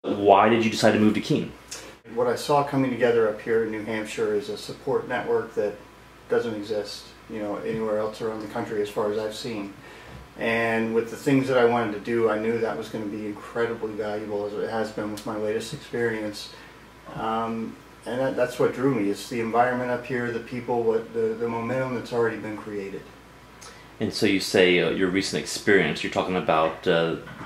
Why did you decide to move to Keene? What I saw coming together up here in New Hampshire is a support network that doesn't exist, anywhere else around the country as far as I've seen. And with the things that I wanted to do, I knew that was going to be incredibly valuable, as it has been with my latest experience. And that's what drew me. It's the environment up here, the people, the momentum that's already been created. And so you say your recent experience, you're talking about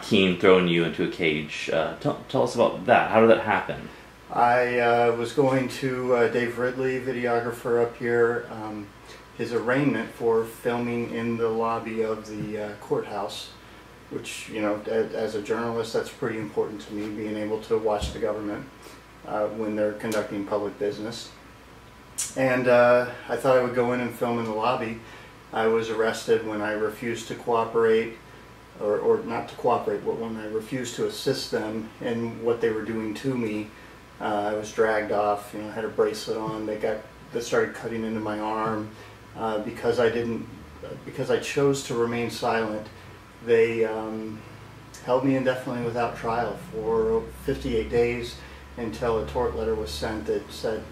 Keene throwing you into a cage. Tell us about that. How did that happen? I was going to Dave Ridley, videographer up here, his arraignment for filming in the lobby of the courthouse, which, as a journalist, that's pretty important to me, being able to watch the government when they're conducting public business. And I thought I would go in and film in the lobby. I was arrested when I refused to cooperate, or not to cooperate, but when I refused to assist them in what they were doing to me. I was dragged off, I had a bracelet on. They started cutting into my arm because I chose to remain silent. They held me indefinitely without trial for 58 days until a tort letter was sent that said,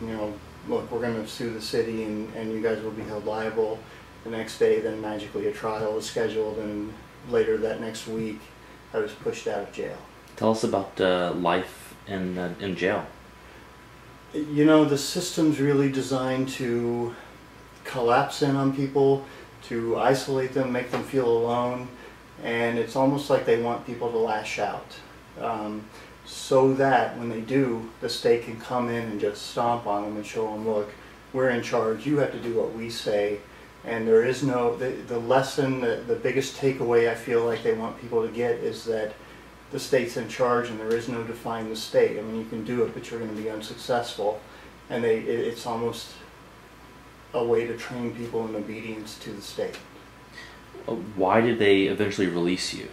look, we're going to sue the city and you guys will be held liable. The next day, then magically a trial was scheduled, and later that next week I was pushed out of jail. Tell us about life in jail. The system's really designed to collapse in on people, to isolate them, make them feel alone, and it's almost like they want people to lash out. So that when they do, the state can come in and just stomp on them and show them, look, we're in charge, you have to do what we say. And there is the lesson, the biggest takeaway I feel like they want people to get is that the state's in charge and there is no defying the state. I mean, you can do it, but you're going to be unsuccessful. And it's almost a way to train people in obedience to the state. Why did they eventually release you?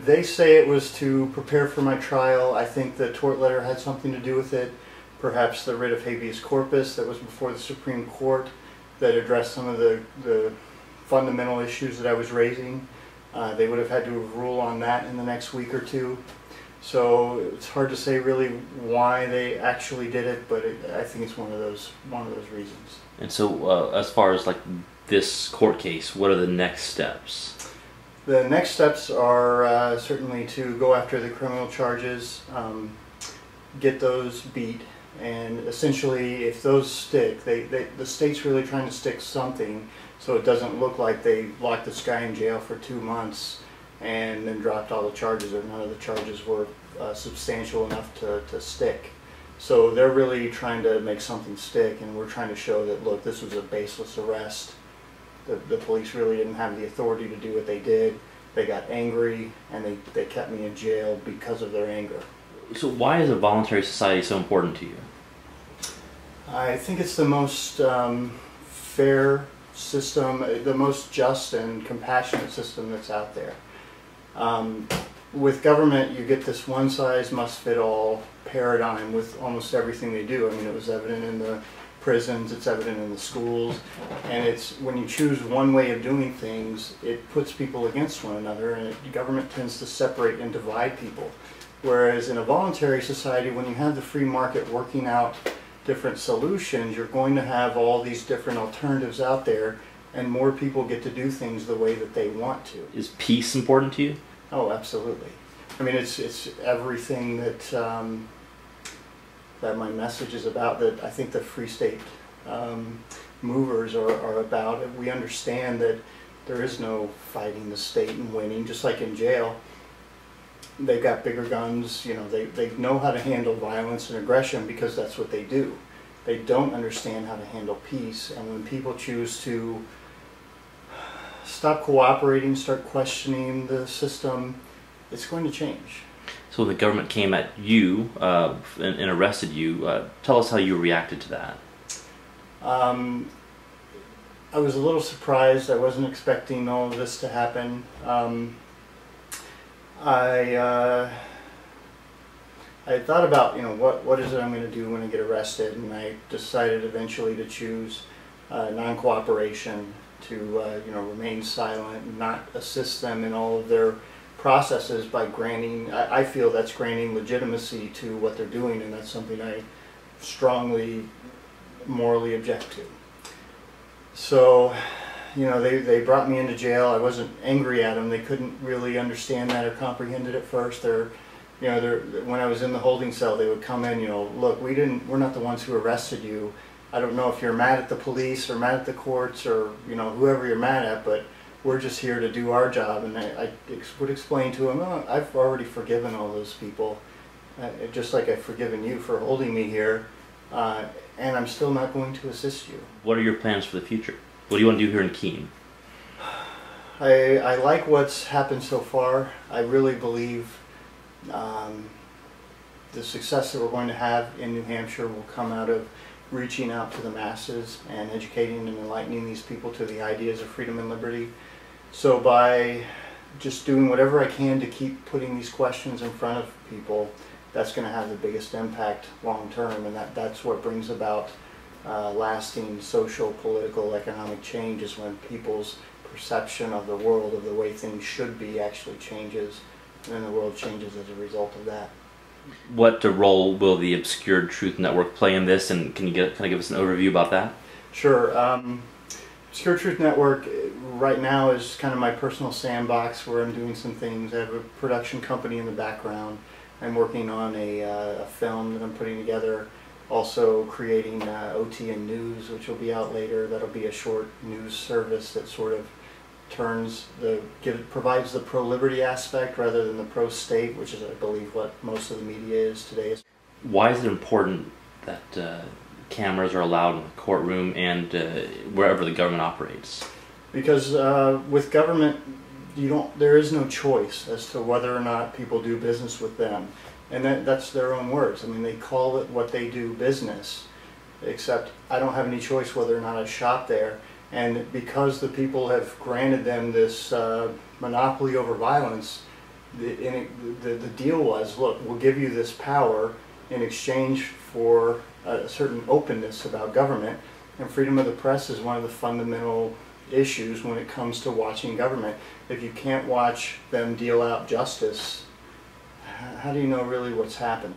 They say it was to prepare for my trial. I think the tort letter had something to do with it. Perhaps the writ of habeas corpus that was before the Supreme Court that addressed some of the fundamental issues that I was raising. They would have had to rule on that in the next week or two. So it's hard to say really why they actually did it, but I think it's one of those reasons. And so as far as like this court case, what are the next steps? The next steps are certainly to go after the criminal charges, get those beat. And essentially, if those stick, the state's really trying to stick something so it doesn't look like they locked this guy in jail for 2 months and then dropped all the charges, or none of the charges were substantial enough to stick. So they're really trying to make something stick, and we're trying to show that, look, this was a baseless arrest. The police really didn't have the authority to do what they did. They got angry, and they kept me in jail because of their anger. So why is a voluntary society so important to you? I think it's the most fair system, the most just and compassionate system that's out there. With government, you get this one-size-must-fit-all paradigm with almost everything they do. I mean, it was evident in the prisons, it's evident in the schools, and it's when you choose one way of doing things, it puts people against one another, and government tends to separate and divide people. Whereas in a voluntary society, when you have the free market working out different solutions, you're going to have all these different alternatives out there, and more people get to do things the way that they want to. Is peace important to you? Oh, absolutely. I mean, it's everything that that my message is about, that I think the Free State movers are about. We understand that there is no fighting the state and winning, just like in jail. They've got bigger guns, they know how to handle violence and aggression because that's what they do. They don't understand how to handle peace, and when people choose to stop cooperating, start questioning the system, it's going to change. So when the government came at you and arrested you, tell us how you reacted to that. I was a little surprised. I wasn't expecting all of this to happen. I thought about, what is it I'm going to do when I get arrested, and I decided eventually to choose non-cooperation, to remain silent and not assist them in all of their processes by granting, I feel that's granting legitimacy to what they're doing, and that's something I strongly morally object to. So, you know, they brought me into jail. I wasn't angry at them. They couldn't really understand that or comprehend it at first. When I was in the holding cell, they would come in, you know, look, we're not the ones who arrested you. I don't know if you're mad at the police or mad at the courts or, you know, whoever you're mad at, but we're just here to do our job. And I would explain to them, oh, I've already forgiven all those people, just like I've forgiven you for holding me here, and I'm still not going to assist you. What are your plans for the future? What do you want to do here in Keene? I like what's happened so far. I really believe the success that we're going to have in New Hampshire will come out of reaching out to the masses and educating and enlightening these people to the ideas of freedom and liberty. So by just doing whatever I can to keep putting these questions in front of people, that's going to have the biggest impact long term, and that's what brings about lasting social, political, economic change, is when people's perception of the world, of the way things should be, actually changes, and then the world changes as a result of that. What role will the Obscured Truth Network play in this, and can you kind of give us an overview about that? Sure. Obscured Truth Network right now is kind of my personal sandbox where I'm doing some things. I have a production company in the background. I'm working on a film that I'm putting together. Also creating OTN News, which will be out later. That'll be a short news service that sort of provides the pro-liberty aspect rather than the pro-state, which is, I believe, what most of the media is today. Why is it important that cameras are allowed in the courtroom and wherever the government operates? Because with government, there is no choice as to whether or not people do business with them. And that's their own words. I mean, they call it what they do business, except I don't have any choice whether or not I shop there. And because the people have granted them this monopoly over violence, the deal was, look, we'll give you this power in exchange for a certain openness about government. And freedom of the press is one of the fundamental issues when it comes to watching government. If you can't watch them deal out justice, how do you know really what's happening?